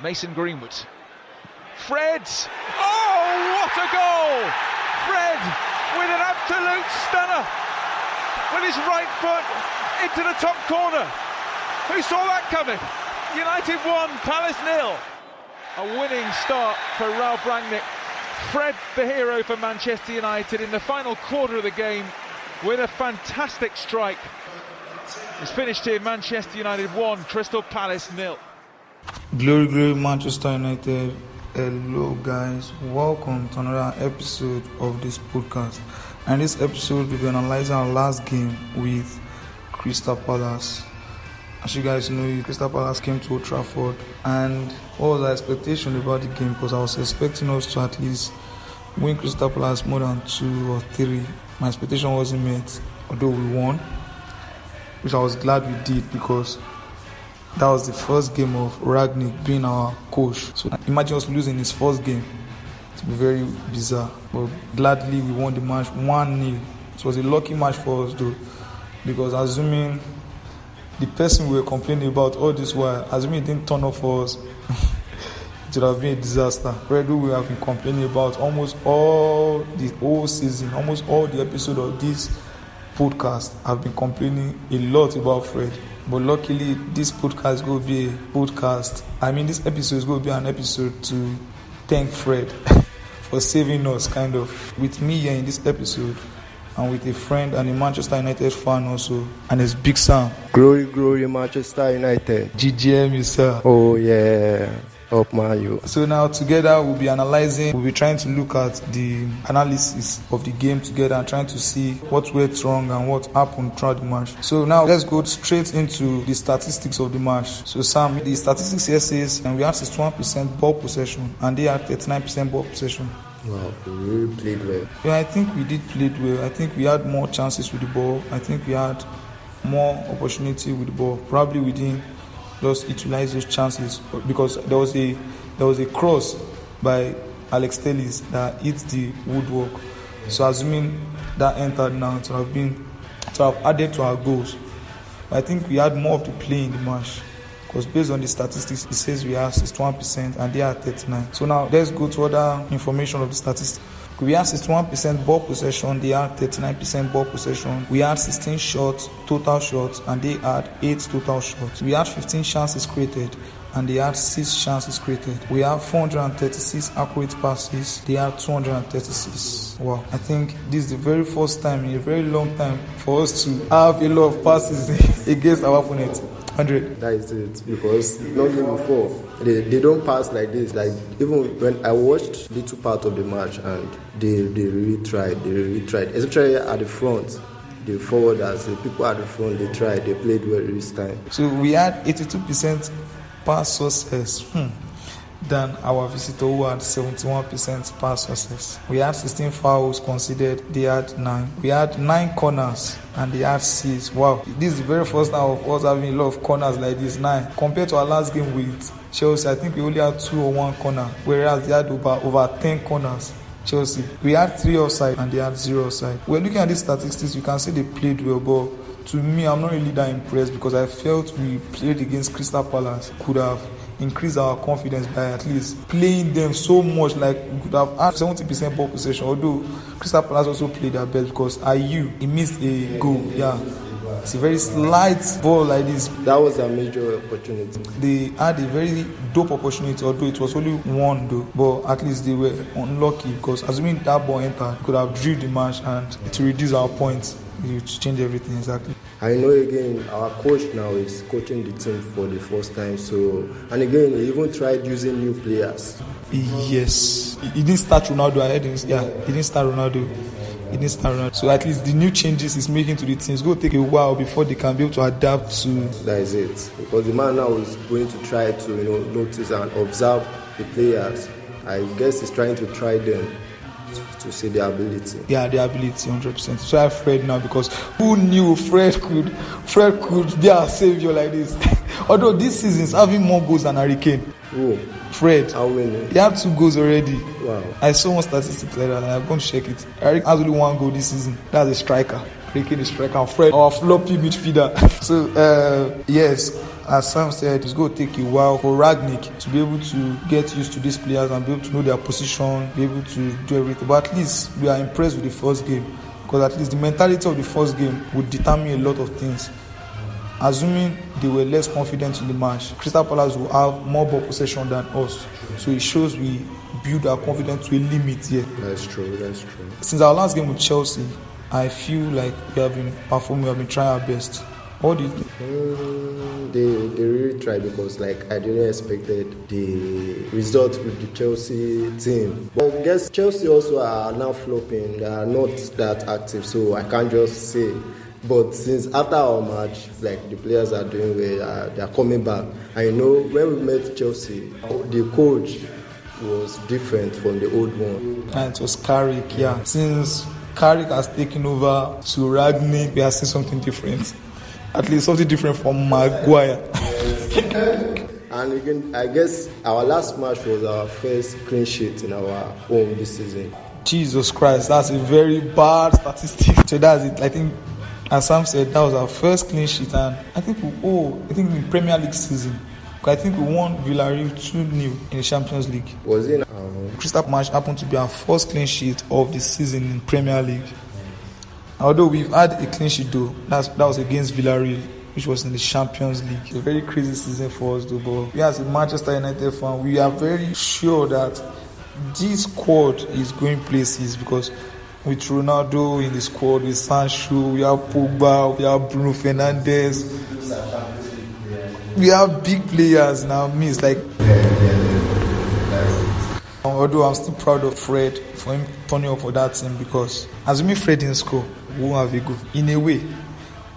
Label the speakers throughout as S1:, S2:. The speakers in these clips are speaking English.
S1: Mason Greenwood. Fred! Oh, what a goal! Fred with an absolute stunner. With his right foot into the top corner. Who saw that coming? United 1, Palace 0. A winning start for Ralph Rangnick. Fred, the hero for Manchester United in the final quarter of the game with a fantastic strike. It's finished here, Manchester United 1, Crystal Palace 0.
S2: Glory, glory, Manchester United. Hello guys, welcome to another episode of this podcast. And this episode we'll be analyzing our last game with Crystal Palace. As you guys know, Crystal Palace came to Old Trafford, and what was our expectation about the game? Because I was expecting us to at least win Crystal Palace more than 2 or 3. My expectation wasn't met, although we won, which I was glad we did, because that was the first game of Rangnick being our coach. So imagine us losing his first game. It would be very bizarre. But gladly we won the match 1-0. It was a lucky match for us though, because assuming the person we were complaining about all this while, assuming it didn't turn up for us, it would have been a disaster. Where do we have been complaining about almost all the whole season, almost all the episodes of this podcast, I've been complaining a lot about Fred. But luckily, this podcast is going to be a podcast. This episode is going to be an episode to thank Fred for saving us, kind of. With me here in this episode, and with a friend and a Manchester United fan also, and it's Big Sam.
S3: Glory, glory, Manchester United.
S2: Ggmu, sir.
S3: Oh, yeah. Up, man, you.
S2: So now together we'll be analyzing, we'll be trying to look at the analysis of the game together and trying to see what went wrong and what happened throughout the match. So now let's go straight into the statistics of the match. So Sam, the statistics here says and we had 61% ball possession and they had 39% ball possession.
S3: Wow, we really played well.
S2: Yeah, I think we did play well. I think we had more chances with the ball. I think we had more opportunity with the ball. Probably we didn't just utilize those chances, because there was a cross by Alex Telles that hit the woodwork. So assuming that entered now, to have added to our goals. But I think we had more of the play in the match, because based on the statistics, it says we had 61% and they are 39%. So now let's go to other information of the statistics. We had 61% ball possession, they had 39% ball possession. We had 16 shots, total shots, and they had 8 total shots. We had 15 chances created, and they had 6 chances created. We have 436 accurate passes, they had 236. Wow. I think this is the very first time in a very long time for us to have a lot of passes against our opponent. 100.
S3: That is it, because not even before they don't pass like this. Like even when I watched little part of the match, and they really tried, especially at the front. The forwarders, the people at the front, they played well this time.
S2: So we had 82% pass success than our visitor, who had 71% pass success. We had 16 fouls conceded, they had 9. We had 9 corners and they had 6. Wow, this is the very first time of us having a lot of corners like this, 9. Compared to our last game with Chelsea, I think we only had 2 or 1 corner, whereas they had over 10 corners. Chelsea, we had 3 offside and they had 0 offside. We're looking at these statistics, you can see they played well, but to me, I'm not really that impressed, because I felt we played against Crystal Palace could have increase our confidence by at least playing them so much. Like we could have had 70% ball possession, although Crystal Palace also played their best, because he missed a goal. Yeah, it's a very slight ball like this.
S3: That was a major opportunity.
S2: They had a very dope opportunity, although it was only 1 though, but at least they were unlucky, because assuming that ball entered, could have drilled the match and to reduce our points. You change everything. Exactly.
S3: I know again our coach now is coaching the team for the first time, so and again he even tried using new players.
S2: Yes, he didn't start Ronaldo. I heard him. Yeah, he didn't start Ronaldo. So at least the new changes he's making to the team, it's going to take a while before they can be able to adapt to.
S3: That is it, because the man now is going to try to notice and observe the players. I guess he's trying to try them to see their ability.
S2: Yeah, their ability, 100%. So I have Fred now, because who knew Fred could be our savior like this? Although this season is having more goals than Harry Kane.
S3: Who?
S2: Fred.
S3: How many?
S2: He had 2 goals already.
S3: Wow.
S2: I saw one statistic like that, and I'm going to check it. Harry has only 1 goal this season. That's a striker. Harry Kane is striker. Fred, our floppy midfielder. So yes, as Sam said, it's going to take a while for Ragnick to be able to get used to these players and be able to know their position, be able to do everything. But at least we are impressed with the first game, because at least the mentality of the first game would determine a lot of things. Assuming they were less confident in the match, Crystal Palace will have more ball possession than us. So it shows we build our confidence to a limit here.
S3: That's true.
S2: Since our last game with Chelsea, I feel like we have been performing, we have been trying our best. What do you think?
S3: They really tried, because I didn't expect the result with the Chelsea team. But I guess Chelsea also are now flopping. They are not that active, so I can't just say. But since after our match, the players are doing well, they are coming back. And when we met Chelsea, the coach was different from the old one.
S2: And it was Carrick, yeah. Since Carrick has taken over to Ragnick, we have seen something different. At least something different from Maguire.
S3: And again, I guess our last match was our first clean sheet in our home this season.
S2: Jesus Christ, that's a very bad statistic. So that's it. I think, as Sam said, that was our first clean sheet, and I think in Premier League season, I think we won Villarreal 2-0 in the Champions League.
S3: Was it?
S2: Crystal Palace happened to be our first clean sheet of the season in Premier League. Although we've had a clean sheet though, that was against Villarreal, which was in the Champions League. It's a very crazy season for us though, but we as a Manchester United fan, we are very sure that this squad is going places, because with Ronaldo in the squad, with Sancho, we have Pogba, we have Bruno Fernandes, we have big players now. Although I'm still proud of Fred for him turning up for that team, because assuming Fred didn't score, we won't have a goal in a way,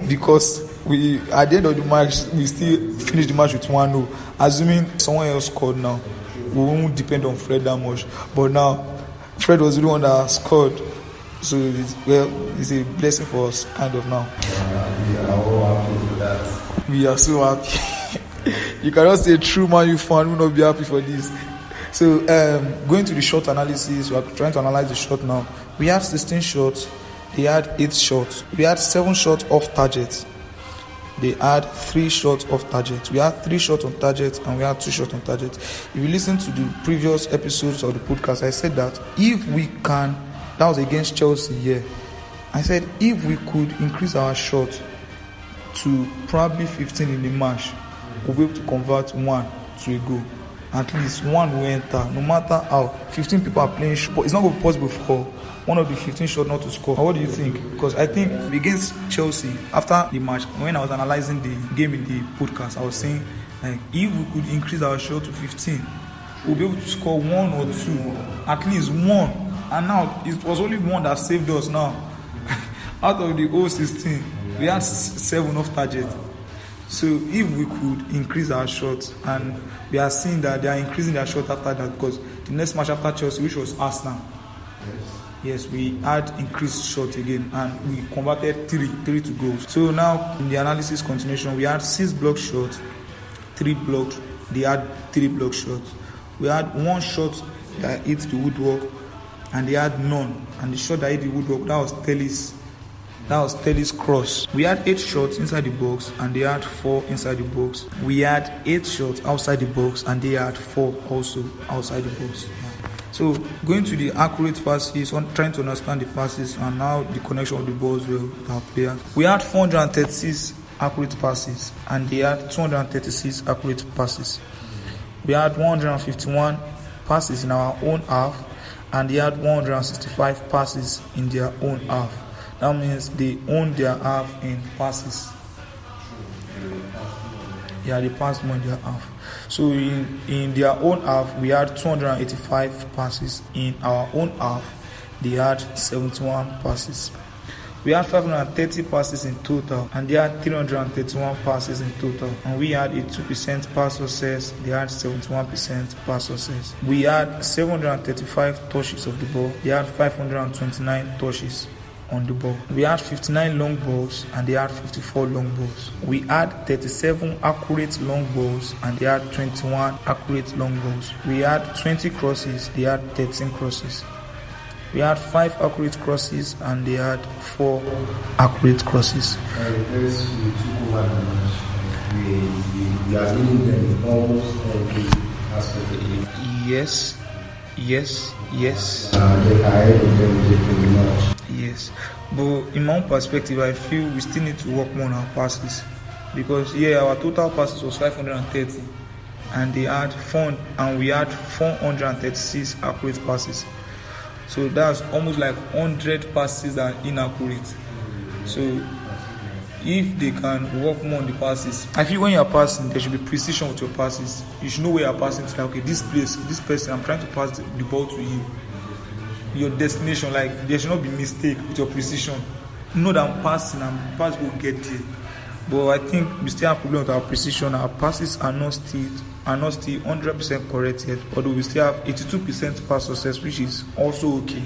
S2: because we at the end of the match we still finished the match with 1-0. Assuming someone else scored now, we won't depend on Fred that much. But now Fred was the one that scored, so it's a blessing for us kind of now.
S3: We are all happy for that.
S2: We are so happy. You cannot say a true Man U fan will not be happy for this. So going to the shot analysis, we are trying to analyze the shot now. We had 16 shots, they had 8 shots. We had 7 shots off target, they had 3 shots off target. We had 3 shots on target, and we had 2 shots on target. If you listen to the previous episodes of the podcast, I said that if we can, that was against Chelsea here, I said if we could increase our shot to probably 15 in the match, we'll be able to convert 1 to a goal. At least 1 will enter, no matter how. 15 people are playing, but it's not going to be possible for one of the 15 shots not to score. What do you think? Because I think against Chelsea, after the match, when I was analyzing the game in the podcast, I was saying, if we could increase our shot to 15, we'll be able to score 1 or 2, at least 1. And now, it was only 1 that saved us now. Out of the whole 16, we had 7 off target. So if we could increase our shots, and we are seeing that they are increasing their shot after that, because the next match after Chelsea, which was Arsenal, yes, we had increased shot again, and we converted 3 to goals. So now in the analysis continuation, we had 6 block shots, 3 blocked. They had 3 block shots. We had 1 shot that hit the woodwork, and they had none. And the shot that hit the woodwork, that was Telly's cross. We had 8 shots inside the box, and they had 4 inside the box. We had 8 shots outside the box, and they had 4 also outside the box. So going to the accurate passes, trying to understand the passes, and now the connection of the balls with our players. We had 436 accurate passes, and they had 236 accurate passes. We had 151 passes in our own half, and they had 165 passes in their own half. That means they own their half in passes. Yeah, they passed more in their half. So in their own half, we had 285 passes. In our own half, they had 71 passes. We had 530 passes in total, and they had 331 passes in total. And we had a 2% pass success, they had 71% pass success. We had 735 touches of the ball, they had 529 touches on the ball. We had 59 long balls, and they had 54 long balls. We had 37 accurate long balls, and they had 21 accurate long balls. We had 20 crosses, they had 13 crosses. We had 5 accurate crosses, and they had 4 accurate crosses.
S3: we are leading them in almost every aspect of the game.
S2: Yes.
S3: They are ahead of them in the match.
S2: Yes, but in my own perspective, I feel we still need to work more on our passes because our total passes was 530, and we had 436 accurate passes. So that's almost like 100 passes that are inaccurate. So if they can work more on the passes, I feel when you are passing, there should be precision with your passes. You should know where you are passing to. Like, okay, this place, this person, I'm trying to pass the ball to you. Your destination, like there should not be mistake with your precision. Know that I'm passing and pass will get there. But I think we still have problem with our precision. Our passes are not still 100% correct yet. Although we still have 82% pass success, which is also okay.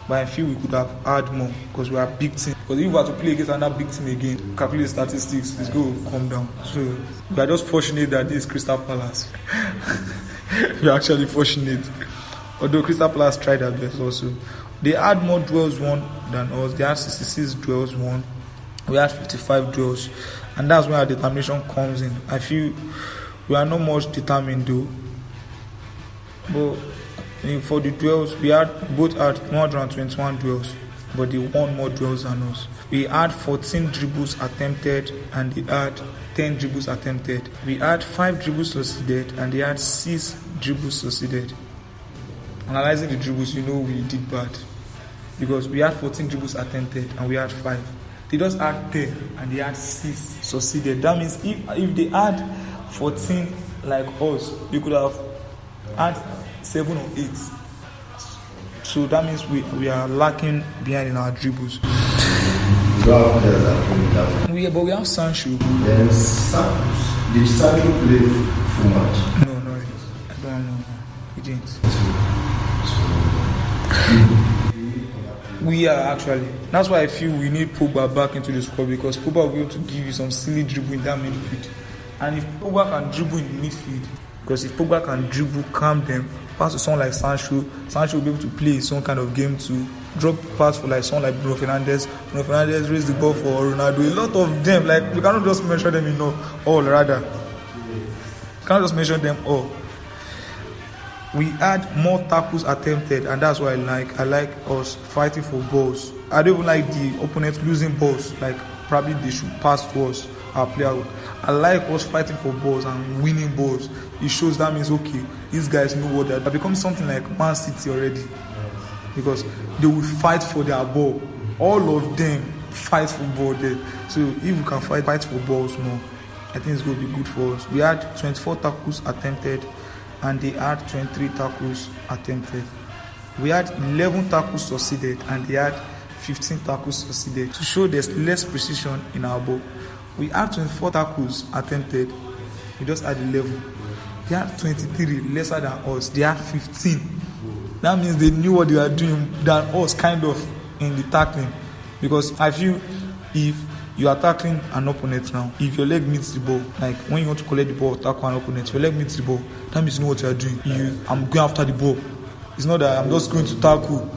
S2: But I feel we could have had more because we are a big team. Because if we were to play against another big team again, calculate statistics, it's going to come down. So we are just fortunate that this is Crystal Palace. We are actually fortunate. Although Crystal Palace tried their best also. They had more duels won than us. They had 66 duels won. We had 55 duels. And that's where our determination comes in. I feel we are not much determined though. But for the duels, we both had 121 duels. But they won more duels than us. We had 14 dribbles attempted and they had 10 dribbles attempted. We had 5 dribbles succeeded and they had 6 dribbles succeeded. Analyzing the dribbles, we did bad because we had 14 dribbles attempted and we had 5. They just had 10 and they had 6 succeeded. That means if they had 14 like us, we could have had 7 or 8. So that means we are lacking behind in our dribbles.
S3: But
S2: We have Sancho.
S3: then Sancho. Did Sancho play full match?
S2: No, I don't know. He didn't. We are actually. That's why I feel we need Pogba back into the squad because Pogba will be able to give you some silly dribble in that midfield. And if Pogba can dribble in the midfield, because if Pogba can dribble, calm them, pass to someone like Sancho will be able to play some kind of game to drop pass for like someone like Bruno Fernandes raise the ball for Ronaldo. A lot of them, like we cannot just mention them enough. Cannot just mention them all. We had more tackles attempted, and that's why I like us fighting for balls. I don't even like the opponent losing balls. Like probably they should pass to us, our player. I like us fighting for balls and winning balls. It shows that means okay, these guys know what they're becoming something like Man City already. Because they will fight for their ball. All of them fight for ball there. So if we can fight for balls more, I think it's going to be good for us. We had 24 tackles attempted and they had 23 tackles attempted. We had 11 tackles succeeded and they had 15 tackles succeeded. To show there's less precision in our ball. We had 24 tackles attempted. We just had 11. They had 23 lesser than us. They had 15. That means they knew what they were doing than us kind of in the tackling. Because I feel if you are tackling an opponent now, if your leg meets the ball, like when you want to collect the ball, tackle an opponent, your leg meets the ball, that means you know what you are doing. I'm going after the ball. It's not that I'm just going to tackle.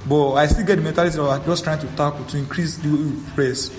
S2: But I still get the mentality of I'm just trying to tackle to increase the way we press.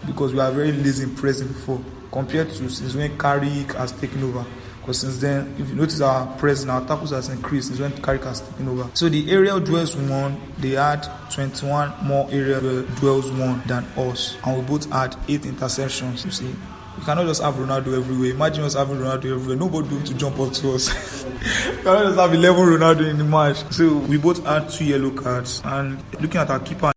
S2: Because we are very lazy in pressing before, compared to since when Carrick has taken over. Because since then, if you notice our pressing, our tackles has increased since when Carrick has taken over. So the aerial duels won, they had 21 more aerial duels won than us. And we both had 8 interceptions, you see. You cannot just have Ronaldo everywhere. Imagine us having Ronaldo everywhere. Nobody will be able to jump up to us. You cannot just have 11 Ronaldo in the match. So we both had 2 yellow cards. And looking at our keeper,